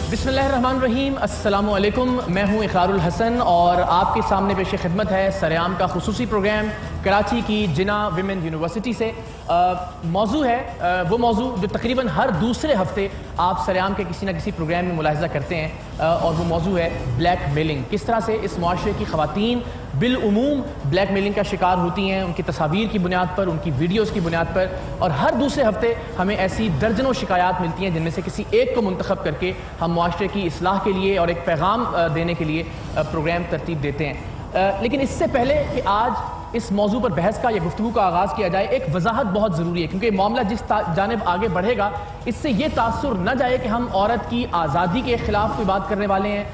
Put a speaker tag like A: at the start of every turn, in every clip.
A: बिस्मिल्लाहिर्रहमानिर्रहीम, अस्सलामु अलैकुम। मैं हूँ इक़रारुल हसन और आपके सामने पेश खिदमत है सरेआम का खुसूसी प्रोग्राम कराची की जिना विमेन यूनिवर्सिटी से। मौजू है वो मौजू जो तकरीबन हर दूसरे हफ्ते आप सरेआम के किसी न किसी प्रोग्राम में मुलाहिज़ा करते हैं और वो मौजू है ब्लैक मेलिंग। किस तरह से इस मुआशरे की ख़वातीन बिलउमूम ब्लैक मेलिंग का शिकार होती हैं, उनकी तस्वीर की बुनियाद पर, उनकी वीडियोज़ की बुनियाद पर। और हर दूसरे हफ्ते हमें ऐसी दर्जनों शिकायत मिलती हैं जिनमें से किसी एक को मुंतखब करके हम मुआशरे की इस्लाह के लिए और एक पैगाम देने के लिए प्रोग्राम तरतीब देते हैं। लेकिन इससे पहले कि आज इस मौजू पर बहस का या गुफ्तगू का आगाज़ किया जाए, एक वजाहत बहुत ज़रूरी है, क्योंकि मामला जिस जानिब आगे बढ़ेगा इससे ये तासुर न जाए कि हम औरत की आज़ादी के ख़िलाफ़ कोई बात करने वाले हैं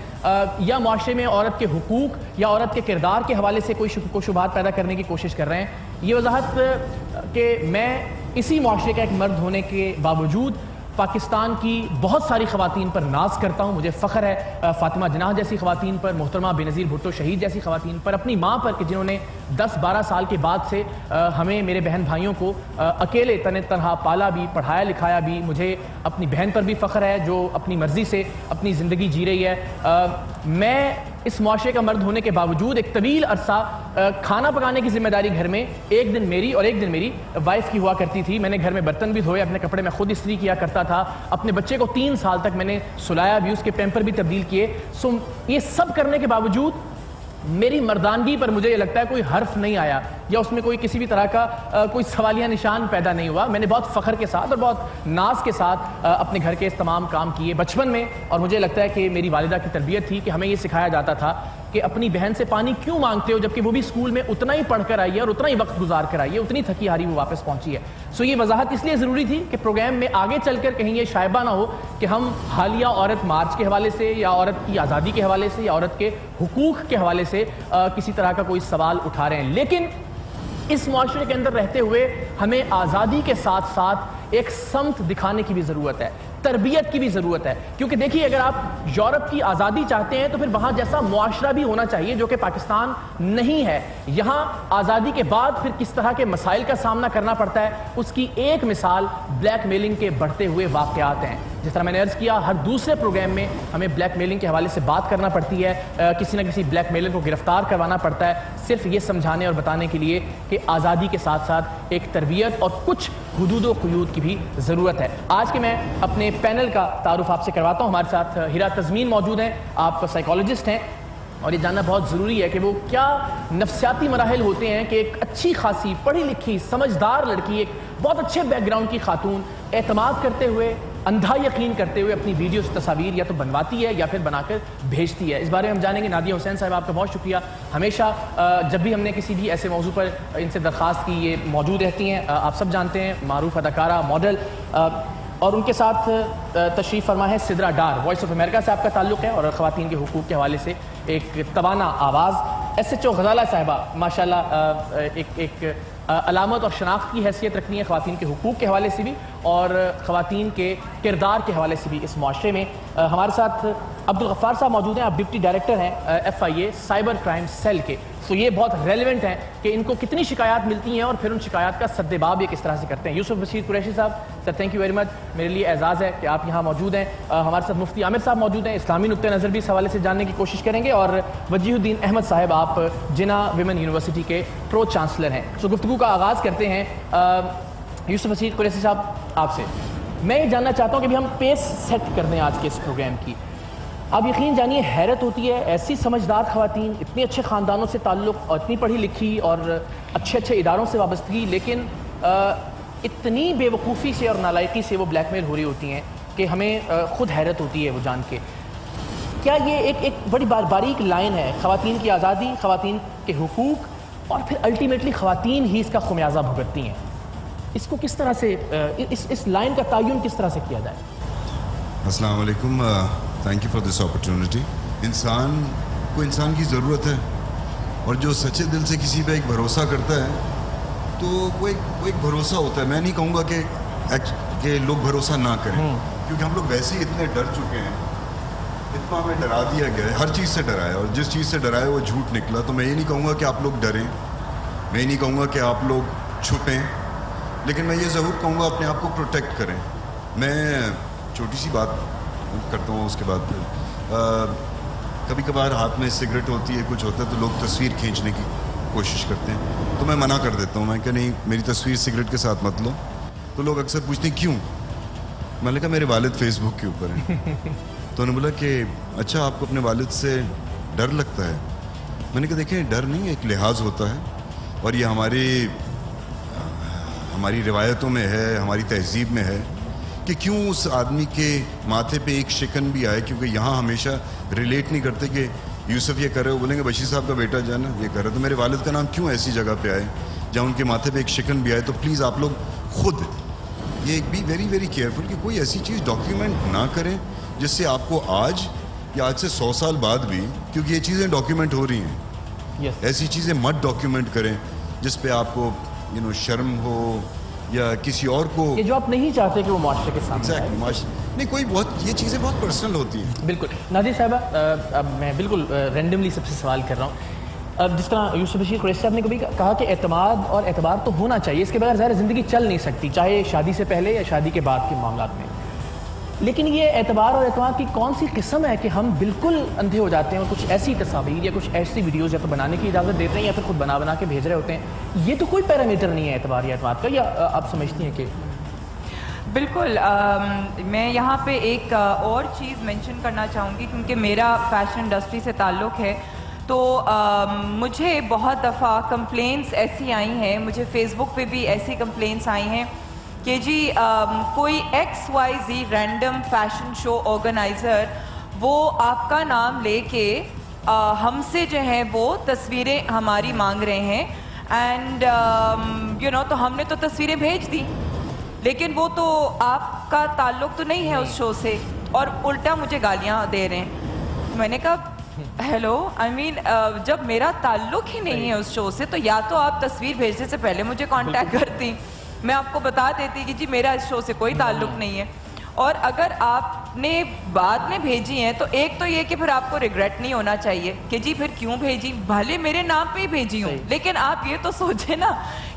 A: या मुआशरे में औरत के हुकूक या औरत के किरदार के हवाले से कोई शुबहात पैदा करने की कोशिश कर रहे हैं। ये वजाहत कि मैं इसी मुआशरे का एक मर्द होने के बावजूद पाकिस्तान की बहुत सारी ख़वातीन पर नाज करता हूँ। मुझे फ़ख्र है फ़ातिमा जनाह जैसी ख़वातीन पर, मोहतरमा बेनज़ीर भुट्टो शहीद जैसी ख़वातीन पर, अपनी माँ पर कि जिन्होंने 10-12 साल के बाद से हमें, मेरे बहन भाइयों को अकेले तनहा पाला भी, पढ़ाया लिखाया भी। मुझे अपनी बहन पर भी फ़ख्र है जो अपनी मर्ज़ी से अपनी ज़िंदगी जी रही है। मैं इस मुआशरे का मर्द होने के बावजूद एक तवील अरसा खाना पकाने की जिम्मेदारी घर में एक दिन मेरी और एक दिन मेरी वाइफ की हुआ करती थी। मैंने घर में बर्तन भी धोए, अपने कपड़े में खुद इस्त्री किया करता था, अपने बच्चे को 3 साल तक मैंने सुलाया भी, उसके पैम्पर भी तब्दील किए। सो ये सब करने के बावजूद मेरी मर्दानगी पर मुझे ये लगता है कोई हर्फ नहीं आया या उसमें कोई किसी भी तरह का कोई सवालिया निशान पैदा नहीं हुआ। मैंने बहुत फ़ख्र के साथ और बहुत नाज के साथ अपने घर के इस तमाम काम किए बचपन में। और मुझे लगता है कि मेरी वालिदा की तरबियत थी कि हमें ये सिखाया जाता था कि अपनी बहन से पानी क्यों मांगते हो जबकि वो भी स्कूल में उतना ही पढ़ कर आई है और उतना ही वक्त गुजार कर आई है, उतनी थकी हारी वो वापस पहुंची है। सो ये वजाहत इसलिए ज़रूरी थी कि प्रोग्राम में आगे चलकर कहीं ये शायबा ना हो कि हम हालिया औरत मार्च के हवाले से या औरत की आज़ादी के हवाले से या औरत के हुकूक के हवाले से किसी तरह का कोई सवाल उठा रहे हैं। लेकिन इस मुआशरे के अंदर रहते हुए हमें आज़ादी के साथ साथ एक समत दिखाने की भी ज़रूरत है, तरबियत की भी ज़रूरत है। क्योंकि देखिए, अगर आप यूरोप की आज़ादी चाहते हैं तो फिर वहाँ जैसा मुआशरा भी होना चाहिए जो कि पाकिस्तान नहीं है। यहाँ आज़ादी के बाद फिर किस तरह के मसाइल का सामना करना पड़ता है, उसकी एक मिसाल ब्लैक मेलिंग के बढ़ते हुए वाक़यात हैं। जिस तरह मैंने अर्ज़ किया, हर दूसरे प्रोग्राम में हमें ब्लैक मेलिंग के हवाले से बात करना पड़ती है, किसी न किसी ब्लैक मेलर को गिरफ्तार करवाना पड़ता है, सिर्फ ये समझाने और बताने के लिए कि आज़ादी के साथ साथ एक तरबियत और कुछ हुदूद व क़ुयूद की भी ज़रूरत है। आज के मैं अपने पैनल का तारुफ आपसे करवाता हूँ। हमारे साथ हिरा तज़मीन मौजूद हैं, आप साइकोलॉजिस्ट हैं और ये जानना बहुत ज़रूरी है कि वो क्या नफ्सियाती मराहिल होते हैं कि एक अच्छी खासी पढ़ी लिखी समझदार लड़की, एक बहुत अच्छे बैकग्राउंड की खातून एतमाद करते हुए, अंधा यकीन करते हुए अपनी वीडियोस तस्वीर या तो बनवाती है या फिर बनाकर भेजती है। इस बारे में हम जानेंगे। नादिया हुसैन साहब, आपका बहुत शुक्रिया। हमेशा जब भी हमने किसी भी ऐसे मौजू पर इनसे दरख्वास्त की, ये मौजूद रहती हैं। आप सब जानते हैं, मारूफ अदाकारा, मॉडल। और उनके साथ तशरीफ़ फरमा है सिद्रा डार, वॉइस ऑफ अमेरिका से आपका ताल्लुक़ है और ख़वातीन के हुकूक़ के हवाले से एक तवाना आवाज़। SHO गज़ाला साहिबा माशाल्लाह एक अलामत और शनाख्त की हैसियत रखती हैं ख़वातीन के हुकूक़ के हवाले से भी और ख़वातीन के किरदार के हवाले से भी इस मुआशरे में। हमारे साथ अब्दुल गफ़ार साहब मौजूद हैं, आप डिप्टी डायरेक्टर हैं FIA साइबर क्राइम सेल के। तो ये बहुत रेलिवेंट है कि इनको कितनी शिकायत मिलती हैं और फिर उन शिकायत का सद्देबाब ये किस तरह से करते हैं। यूसुफ बशीर कुरैशी साहब, sir thank you very much, मेरे लिए एजाज़ है कि आप यहाँ मौजूद हैं। हमारे साथ मुफ्ती आमिर साहब मौजूद हैं, इस्लामी नुक्ते नज़र भी इस हवाले से जानने की कोशिश करेंगे। और वजीहुद्दीन अहमद साहब, आप जिना विमेन यूनिवर्सिटी के प्रो चांसलर हैं। सो गुफ्तगू का आगाज़ करते हैं यूसुफ बशीर कुरैशी साहब आपसे। मैं ये जानना चाहता हूँ कि अभी हम पेस सेट कर दें आज के इस प्रोग्राम की। आप यकीन जानिए, हैरत होती है, ऐसी समझदार ख़वातीन, इतने अच्छे ख़ानदानों से ताल्लुक़ और इतनी पढ़ी लिखी और अच्छे इदारों से वाबस्तगी, लेकिन इतनी बेवकूफ़ी से और नालायकी से वो ब्लैकमेल हो रही होती हैं कि हमें ख़ुद हैरत होती है वो जान के। क्या ये एक बड़ी बारीक लाइन है, ख़वातीन की आज़ादी, ख़वातीन के हुकूक़ और फिर अल्टीमेटली ख़वातीन ही इसका खुमियाजा भुगतती हैं। इसको किस तरह से इस लाइन का तयन किस तरह से किया जाए?
B: अस्सलाम वालेकुम, thank you for this opportunity. इंसान को इंसान की ज़रूरत है और जो सच्चे दिल से किसी पे एक भरोसा करता है तो वो एक भरोसा होता है। मैं नहीं कहूँगा कि लोग भरोसा ना करें, क्योंकि हम लोग वैसे ही इतने डर चुके हैं, इतना हमें डरा दिया गया है, हर चीज़ से डराया और जिस चीज़ से डराया वो झूठ निकला। तो मैं ये नहीं कहूँगा कि आप लोग डरें, मैं ये नहीं कहूँगा कि आप लोग छुपें, लेकिन मैं ये ज़रूर कहूँगा अपने आप को प्रोटेक्ट करें। मैं छोटी सी बात کرتا ہوں اس کے بعد پھر کبھی کبھار ہاتھ میں سگریٹ ہوتی ہے, کچھ ہوتا ہے تو لوگ تصویر کھینچنے کی کوشش کرتے ہیں, تو میں منع کر دیتا ہوں, میں کہ نہیں میری تصویر سگریٹ کے ساتھ مت لو. تو لوگ اکثر پوچھتے ہیں کیوں, میں نے کہا میرے والد فیس بک کے اوپر ہیں. تو انہوں نے بولا کہ اچھا آپ کو اپنے والد سے ڈر لگتا ہے. میں نے کہا دیکھیں ڈر نہیں, ایک لحاظ ہوتا ہے, اور یہ ہماری روایتوں میں ہے, ہماری تہذیب میں ہے کہ کیوں اس آدمی کے ماتھے پہ ایک شکن بھی آئے, کیونکہ یہاں ہمیشہ ریلیٹ نہیں کرتے کہ یوسف یہ کر رہے ہو, بولیں گے بشیر صاحب کا بیٹا جو ہے نا یہ کر رہا ہے, تو میرے والد کا نام کیوں ایسی جگہ پہ آئے جہاں ان کے ماتھے پہ ایک شکن بھی آئے. تو پلیز آپ لوگ خود یہ بی ویری ویری کیئرفل کہ کوئی ایسی چیز ڈاکیومنٹ نہ کریں جس سے آپ کو آج یا آج سے 100 سال بعد بھی, کیونکہ یہ چیزیں ڈاکیومنٹ ہو رہی ہیں, ایسی چیزیں مت ڈاکیومنٹ کریں جس پہ آپ کو شرم ہو یا کسی اور کو,
A: یہ جو آپ نہیں چاہتے کہ وہ معاشرے کے سامنے آئے.
B: نہیں کوئی بہت یہ چیزیں بہت پرسنل ہوتی ہیں.
A: بالکل. نادیہ صاحبہ اب میں بالکل رینڈملی سب سے سوال کر رہا ہوں. اب جس طرح یوسف بشیر قریشی صاحب نے کبھی کہا کہ اعتماد اور اعتبار تو ہونا چاہیے, اس کے بغیر ظاہر زندگی چل نہیں سکتی, چاہے شادی سے پہلے یا شادی کے بعد کے معاملات میں. لیکن یہ اعتبار اور اعتماد کی کون سی قسم ہے کہ ہم بالکل اندھے ہو جاتے ہیں اور کچھ ایسی تصاویر یا کچھ ایسی ویڈیوز یا تو بنانے کی اجازت دیتے ہیں یا پھر خود بنا کے بھیج رہے ہوتے ہیں. یہ تو کوئی پیرامیٹر نہیں ہے اعتبار یا اعتماد کا, یا آپ سمجھتی ہیں کہ؟
C: بالکل. میں یہاں پہ ایک اور چیز مینشن کرنا چاہوں گی, کیونکہ میرا فیشن انڈسٹری سے تعلق ہے, تو مجھے بہت دفعہ کمپلینٹس ایسی آئی ہیں, مجھے فیس بک پہ بھی ایسی کمپلینٹس آئی ہیں کہ جی کوئی XYZ random fashion show organiser وہ آپ کا نام لے کے ہم سے جو ہے وہ تصویریں ہماری مانگ رہے ہیں, اینڈ تو ہم نے تو تصویریں بھیج دی, لیکن وہ تو آپ کا تعلق تو نہیں ہے اس شو سے, اور الٹا مجھے گالیاں دے رہے ہیں. میں نے کہا ہیلو, جب میرا تعلق ہی نہیں ہے اس شو سے تو یا تو آپ تصویر بھیجنے سے پہلے مجھے کانٹیکٹ کرتی, میں آپ کو بتا دیتی کہ جی میرا اس شو سے کوئی تعلق نہیں ہے. اور اگر آپ نے بعد میں بھیجی ہیں تو ایک تو یہ کہ پھر آپ کو ریگریٹ نہیں ہونا چاہیے کہ جی پھر کیوں بھیجی, بھلے میرے نام پہ ہی بھیجی ہوں, لیکن آپ یہ تو سوچیں نا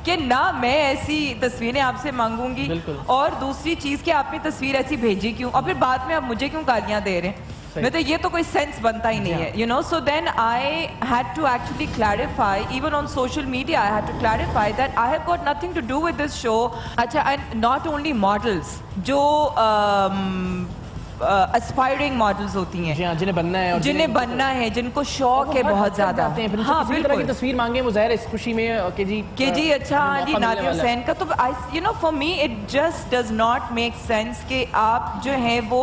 C: کہ نہ میں ایسی تصویریں آپ سے مانگوں گی, اور دوسری چیز کہ آپ نے تصویر ایسی بھیجی کیوں, اور پھر بعد میں آپ مجھے کیوں گالیاں دے رہے ہیں. میں تو یہ تو کوئی سینس بنتا ہی نہیں ہے, so then I had to actually clarify, even on social media I had to clarify that I have got nothing to do with this show. اچھا, and not only models, جو اسپائرنگ ماڈلز ہوتی ہیں جنہیں بننا ہے, جن کو شوق ہے بہت زیادہ, ہاں بالکل
A: تصویر مانگیں وہ ظاہر اس خوشی میں کہ جی
C: اچھا ہاں جی نادیہ حسین کا, تو for me it just does not make sense کہ آپ جو ہیں وہ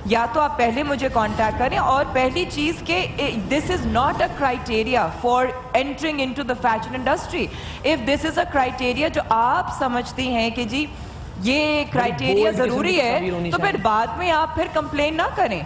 C: یا تو آپ پہلے مجھے کانٹیکٹ کریں, اور پہلی چیز کہ this is not a criteria for entering into the fashion industry. If this is a criteria جو آپ سمجھتی ہیں کہ جی یہ کرائٹیریا ضروری ہے, تو پھر بعد میں آپ پھر کمپلین نہ کریں.